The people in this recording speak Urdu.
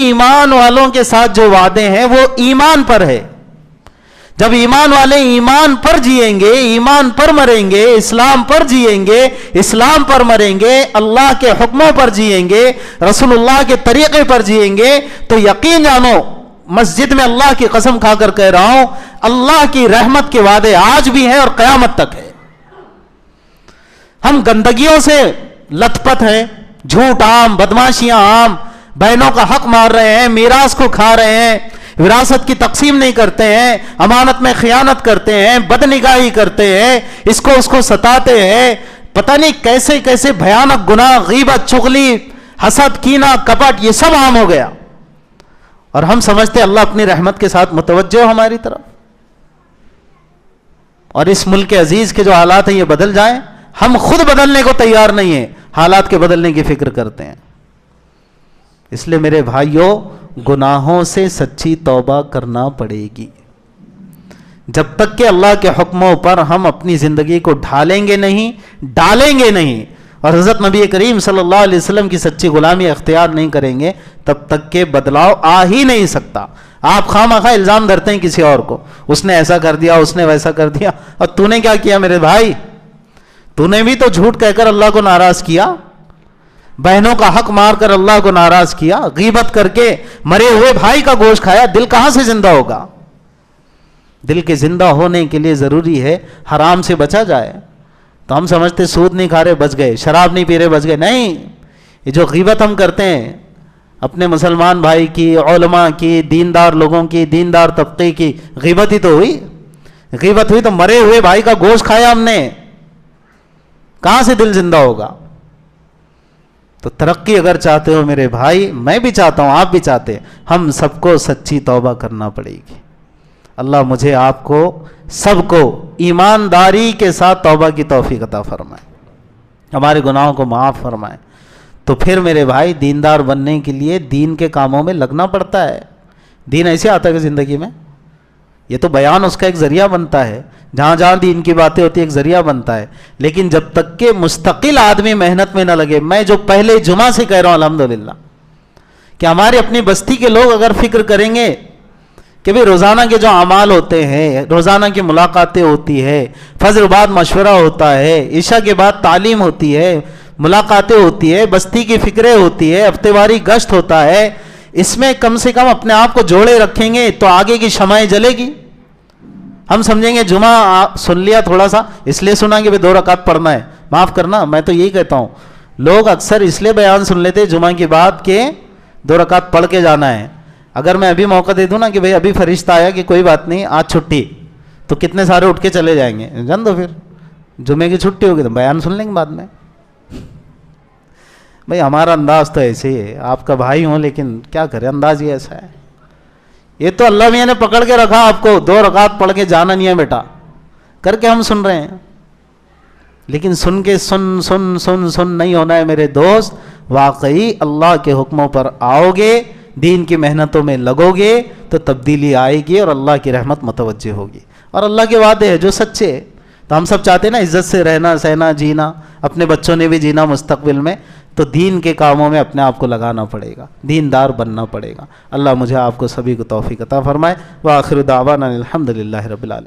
ایمان والوں کے ساتھ جو وعدے ہیں وہ ایمان پر ہے. جب ایمان والے ایمان پر جئیں گے، ایمان پر مریں گے، اسلام پر جئیں گے، اسلام پر مریں گے، اللہ کے حکموں پر جئیں گے، رسول اللہ کے طریقے پر جئیں گے، تو یقین جانو، مسجد میں اللہ کی قسم کھا کر کہہ رہا ہوں، اللہ کی رحمت کے وعدے آج بھی ہیں اور قیامت تک ہے. ہم گندگیوں سے لت پت ہیں، جھوٹ عام، بدماشیاں عام، بہنوں کا حق مار رہے ہیں، میراث کو کھا رہے ہیں، وراثت کی تقسیم نہیں کرتے ہیں، امانت میں خیانت کرتے ہیں، بدنگاہی کرتے ہیں، اس کو ستاتے ہیں، پتہ نہیں کیسے کیسے بھیانک گناہ، غیبت، چغلی، حسد، کینہ، کپٹ، یہ سب عام ہو گیا. اور ہم سمجھتے اللہ اپنی رحمت کے ساتھ متوجہ ہو ہماری طرف. اور اس ملک عزیز کے جو حالات ہیں یہ بدل جائیں، ہم خود بدلنے کو تیار نہیں ہیں، حالات کے بدلنے کی فکر کرتے ہیں. اس لیے میرے بھائیوں، گناہوں سے سچی توبہ کرنا پڑے گی. جب تک کہ اللہ کے حکموں پر ہم اپنی زندگی کو ڈھالیں گے نہیں اور حضرت نبی کریم صلی اللہ علیہ وسلم کی سچی غلامی اختیار نہیں کریں گے، تب تک کہ بدلاؤ آ ہی نہیں سکتا. آپ خواہ الزام دھرتے ہیں کسی اور کو، اس نے ایسا کر دیا، اس نے ویسا کر دیا، اور تو نے کیا کیا میرے بھائی؟ تو نے بھی تو جھوٹ کہہ کر اللہ کو ناراض کیا، بہنوں کا حق مار کر اللہ کو ناراض کیا، غیبت کر کے مرے ہوئے بھائی کا گوشت کھایا. دل کہاں سے زندہ ہوگا؟ دل کے زندہ ہونے کے لیے ضروری ہے حرام سے بچا جائے. تو ہم سمجھتے سود نہیں کھا رہے بچ گئے، شراب نہیں پی رہے بچ گئے. نہیں، یہ جو غیبت ہم کرتے ہیں اپنے مسلمان بھائی کی، علماء کی، دیندار لوگوں کی، دیندار طبقے کی، غیبت ہی تو ہوئی. غیبت ہوئی تو مرے ہوئے بھائی کا گوشت کھایا ہم نے، کہاں سے دل زندہ ہوگا؟ تو ترقی اگر چاہتے ہو میرے بھائی، میں بھی چاہتا ہوں، آپ بھی چاہتے ہیں، ہم سب کو سچی توبہ کرنا پڑے گی. اللہ مجھے، آپ کو، سب کو ایمانداری کے ساتھ توبہ کی توفیق عطا فرمائے، ہمارے گناہوں کو معاف فرمائے. تو پھر میرے بھائی، دیندار بننے کے لیے دین کے کاموں میں لگنا پڑتا ہے. دین ایسے آتا ہے کہ زندگی میں یہ تو بیان اس کا ایک ذریعہ بنتا ہے، جہاں جہاں دین کی باتیں ہوتی ہیں ایک ذریعہ بنتا ہے. لیکن جب تک کہ مستقل آدمی محنت میں نہ لگے، میں جو پہلے جمعہ سے کہہ رہا ہوں الحمدللہ، کہ ہمارے اپنی بستی کے لوگ اگر فکر کریں گے کہ بھی روزانہ کے جو اعمال ہوتے ہیں، روزانہ کی ملاقاتیں ہوتی ہے، فجر بعد مشورہ ہوتا ہے، عشاء کے بعد تعلیم ہوتی ہے، ملاقاتیں ہوتی ہے، بستی کی فکریں ہوتی ہے، ہفتے واری گشت ہوتا ہے، اس میں کم سے کم اپنے آپ کو جوڑے رکھیں گے تو آگے کی شمعیں جلے گی. ہم سمجھیں گے جمعہ سن لیا تھوڑا سا، اس لیے سنا کہ 2 رکعت پڑھنا ہے، معاف کرنا، میں تو یہی کہتا ہوں، لوگ اکثر اس لیے بیان سن لیتے جمعہ کی بات کہ 2 رکعت پڑھ کے جانا ہے. اگر میں ابھی موقع دے دوں نا کہ بھئی ابھی فرشتہ آیا کہ کوئی بات نہیں آج چھٹی، تو کتنے سارے اٹھ کے چلے جائیں گے. جان دو، پھر جمعے کی چھٹی ہوگی تو بیان سن لیں گے بعد میں. بھئی ہمارا انداز تو ایسے ہی ہے، آپ کا بھائی ہوں لیکن کیا کرے، انداز ہی ایسا ہے. یہ تو اللہ میاں نے پکڑ کے رکھا آپ کو، 2 رکعت پڑھ کے جانا نہیں ہے بیٹا، کر کے ہم سن رہے ہیں. لیکن سن کے سن سن سن سن نہیں ہونا ہے میرے دوست. واقعی اللہ کے حکموں پر آؤ گے، دین کی محنتوں میں لگو گے تو تبدیلی آئے گی اور اللہ کی رحمت متوجہ ہوگی. اور اللہ کے وعدے ہیں جو سچے. تو ہم سب چاہتے ہیں نا عزت سے رہنا، سہنا، جینا، اپنے بچوں نے بھی جینا مستقبل میں. تو دین کے کاموں میں اپنے آپ کو لگانا پڑے گا، دیندار بننا پڑے گا. اللہ مجھے آپ کو سبھی کو توفیق عطا فرمائے. وآخر دعوانا الحمدللہ رب العالمین.